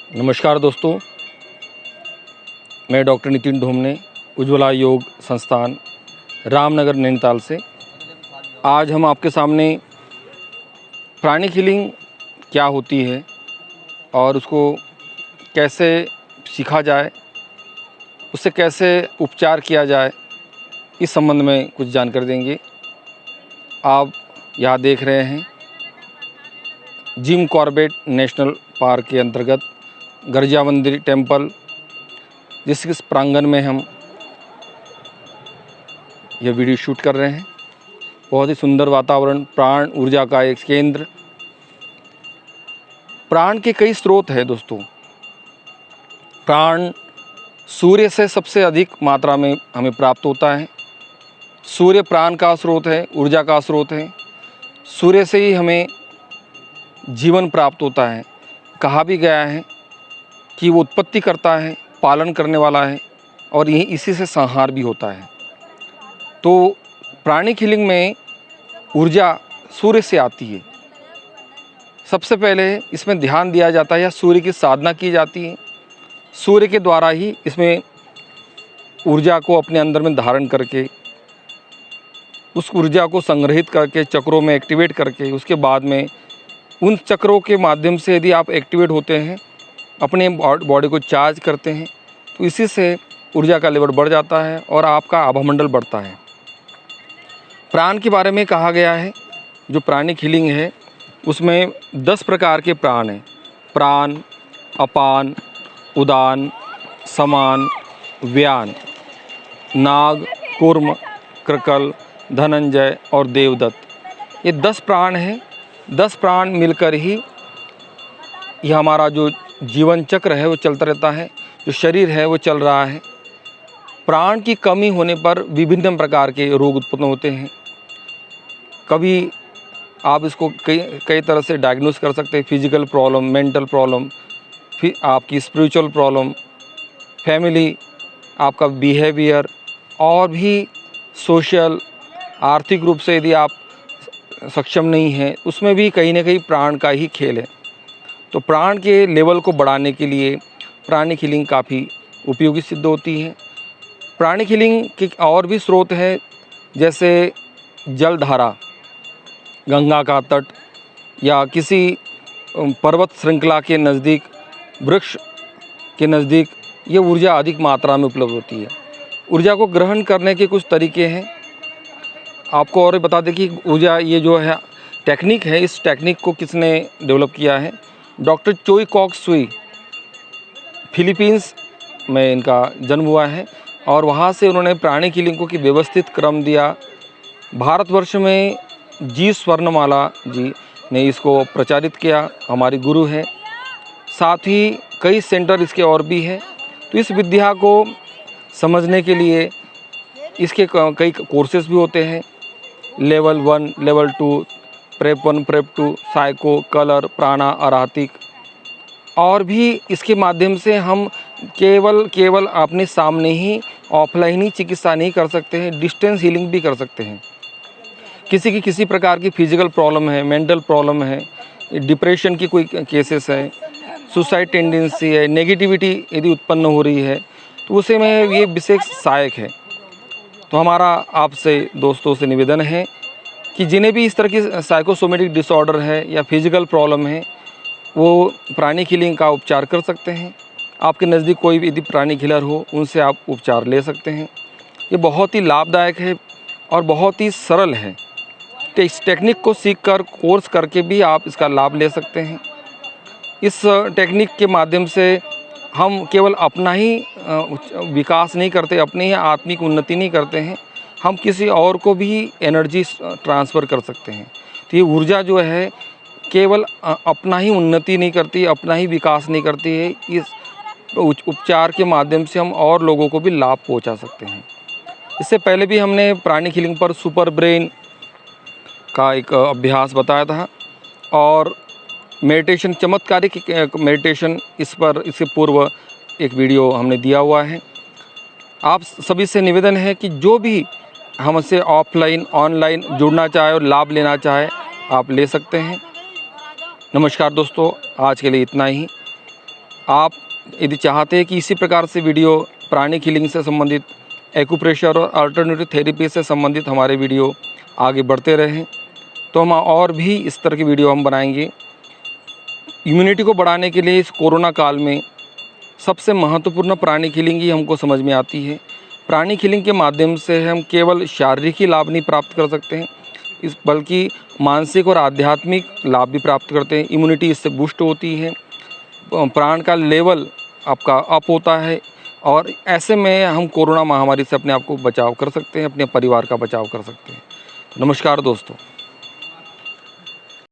नमस्कार दोस्तों, मैं डॉक्टर नितिन ढोमने, उज्ज्वला योग संस्थान, रामनगर नैनीताल से। आज हम आपके सामने प्राणिक हीलिंग क्या होती है और उसको कैसे सीखा जाए, उससे कैसे उपचार किया जाए, इस संबंध में कुछ जानकारी देंगे। आप यहाँ देख रहे हैं जिम कॉर्बेट नेशनल पार्क के अंतर्गत गर्जिया मंदिर टेम्पल, जिसके इस प्रांगण में हम यह वीडियो शूट कर रहे हैं। बहुत ही सुंदर वातावरण, प्राण ऊर्जा का एक केंद्र। प्राण के कई स्रोत हैं दोस्तों। प्राण सूर्य से सबसे अधिक मात्रा में हमें प्राप्त होता है। सूर्य प्राण का स्रोत है, ऊर्जा का स्रोत है। सूर्य से ही हमें जीवन प्राप्त होता है। कहा भी गया है कि वो उत्पत्ति करता है, पालन करने वाला है और यही इसी से संहार भी होता है। तो प्राणिक हीलिंग में ऊर्जा सूर्य से आती है। सबसे पहले इसमें ध्यान दिया जाता है या सूर्य की साधना की जाती है। सूर्य के द्वारा ही इसमें ऊर्जा को अपने अंदर में धारण करके, उस ऊर्जा को संग्रहित करके, चक्रों में एक्टिवेट करके, उसके बाद में उन चक्रों के माध्यम से यदि आप एक्टिवेट होते हैं, अपने बॉडी को चार्ज करते हैं, तो इसी से ऊर्जा का लेवल बढ़ जाता है और आपका आभामंडल बढ़ता है। प्राण के बारे में कहा गया है, जो प्राणिक हीलिंग है उसमें 10 प्रकार के प्राण हैं। प्राण, अपान, उदान, समान, व्यान, नाग, कूर्म, कृकल, धनंजय और देवदत्त। ये 10 प्राण हैं। 10 प्राण मिलकर ही यह हमारा जो जीवन चक्र है वो चलता रहता है, जो शरीर है वो चल रहा है। प्राण की कमी होने पर विभिन्न प्रकार के रोग उत्पन्न होते हैं। कभी आप इसको कई तरह से डायग्नोस कर सकते हैं। फिजिकल प्रॉब्लम, मेंटल प्रॉब्लम, फिर आपकी स्पिरिचुअल प्रॉब्लम, फैमिली, आपका बिहेवियर और भी सोशल, आर्थिक रूप से यदि आप सक्षम नहीं हैं, उसमें भी कहीं ना कहीं प्राण का ही खेल है। तो प्राण के लेवल को बढ़ाने के लिए प्राणिक हीलिंग काफ़ी उपयोगी सिद्ध होती है। प्राणिक हीलिंग के और भी स्रोत हैं, जैसे जलधारा, गंगा का तट या किसी पर्वत श्रृंखला के नज़दीक, वृक्ष के नज़दीक ये ऊर्जा अधिक मात्रा में उपलब्ध होती है। ऊर्जा को ग्रहण करने के कुछ तरीके हैं। आपको और बता दें कि ऊर्जा ये जो है टेक्निक है, इस टेक्निक को किसने डेवलप किया है? डॉक्टर चोई कॉक सुई, फिलीपींस में इनका जन्म हुआ है और वहाँ से उन्होंने प्राणिक हीलिंग को की व्यवस्थित क्रम दिया। भारतवर्ष में जी स्वर्णमाला जी ने इसको प्रचारित किया, हमारी गुरु है। साथ ही कई सेंटर इसके और भी हैं। तो इस विद्या को समझने के लिए इसके कई कोर्सेज भी होते हैं। Level 1, level 2, prep 1, prep 2, psycho, colour, प्राणा, आरातिक। और भी इसके माध्यम से हम केवल अपने सामने ही ऑफलाइन ही चिकित्सा नहीं कर सकते हैं, डिस्टेंस हीलिंग भी कर सकते हैं। किसी की किसी प्रकार की फिजिकल प्रॉब्लम है, मेंटल प्रॉब्लम है, डिप्रेशन की कोई केसेस है, सुसाइड टेंडेंसी है, नेगेटिविटी यदि उत्पन्न हो रही है, तो उसे में ये विशेष सहायक है। तो हमारा आपसे दोस्तों से निवेदन है कि जिन्हें भी इस तरह की साइकोसोमेटिक डिसऑर्डर है या फिजिकल प्रॉब्लम है, वो प्राणिक हीलिंग का उपचार कर सकते हैं। आपके नज़दीक कोई भी यदि प्राणिक हीलर हो, उनसे आप उपचार ले सकते हैं। ये बहुत ही लाभदायक है और बहुत ही सरल है। इस टेक्निक को सीखकर, कोर्स करके भी आप इसका लाभ ले सकते हैं। इस टेक्निक के माध्यम से हम केवल अपना ही विकास नहीं करते, अपनी ही आत्मिक उन्नति नहीं करते हैं, हम किसी और को भी एनर्जी ट्रांसफ़र कर सकते हैं। तो ये ऊर्जा जो है केवल अपना ही उन्नति नहीं करती, अपना ही विकास नहीं करती है। इस उपचार के माध्यम से हम और लोगों को भी लाभ पहुंचा सकते हैं। इससे पहले भी हमने प्राणिक हीलिंग पर सुपर ब्रेन का एक अभ्यास बताया था और मेडिटेशन, चमत्कारिक मेडिटेशन, इससे पूर्व एक वीडियो हमने दिया हुआ है। आप सभी से निवेदन है कि जो भी हमसे ऑफलाइन, ऑनलाइन जुड़ना चाहे और लाभ लेना चाहे, आप ले सकते हैं। नमस्कार दोस्तों, आज के लिए इतना ही। आप यदि चाहते हैं कि इसी प्रकार से वीडियो प्राणिक हीलिंग से संबंधित, एक्यूप्रेशर और अल्टरनेटिव थेरेपी से संबंधित हमारे वीडियो आगे बढ़ते रहें, तो हम और भी इस तरह की वीडियो हम बनाएंगे। इम्यूनिटी को बढ़ाने के लिए इस कोरोना काल में सबसे महत्वपूर्ण प्राणिक हीलिंग ही हमको समझ में आती है। प्राणिक हीलिंग के माध्यम से हम केवल शारीरिक ही लाभ नहीं प्राप्त कर सकते हैं, बल्कि मानसिक और आध्यात्मिक लाभ भी प्राप्त करते हैं। इम्यूनिटी इससे बूस्ट होती है, प्राण का लेवल आपका अप होता है, और ऐसे में हम कोरोना महामारी से अपने आप को बचाव कर सकते हैं, अपने परिवार का बचाव कर सकते हैं। नमस्कार दोस्तों।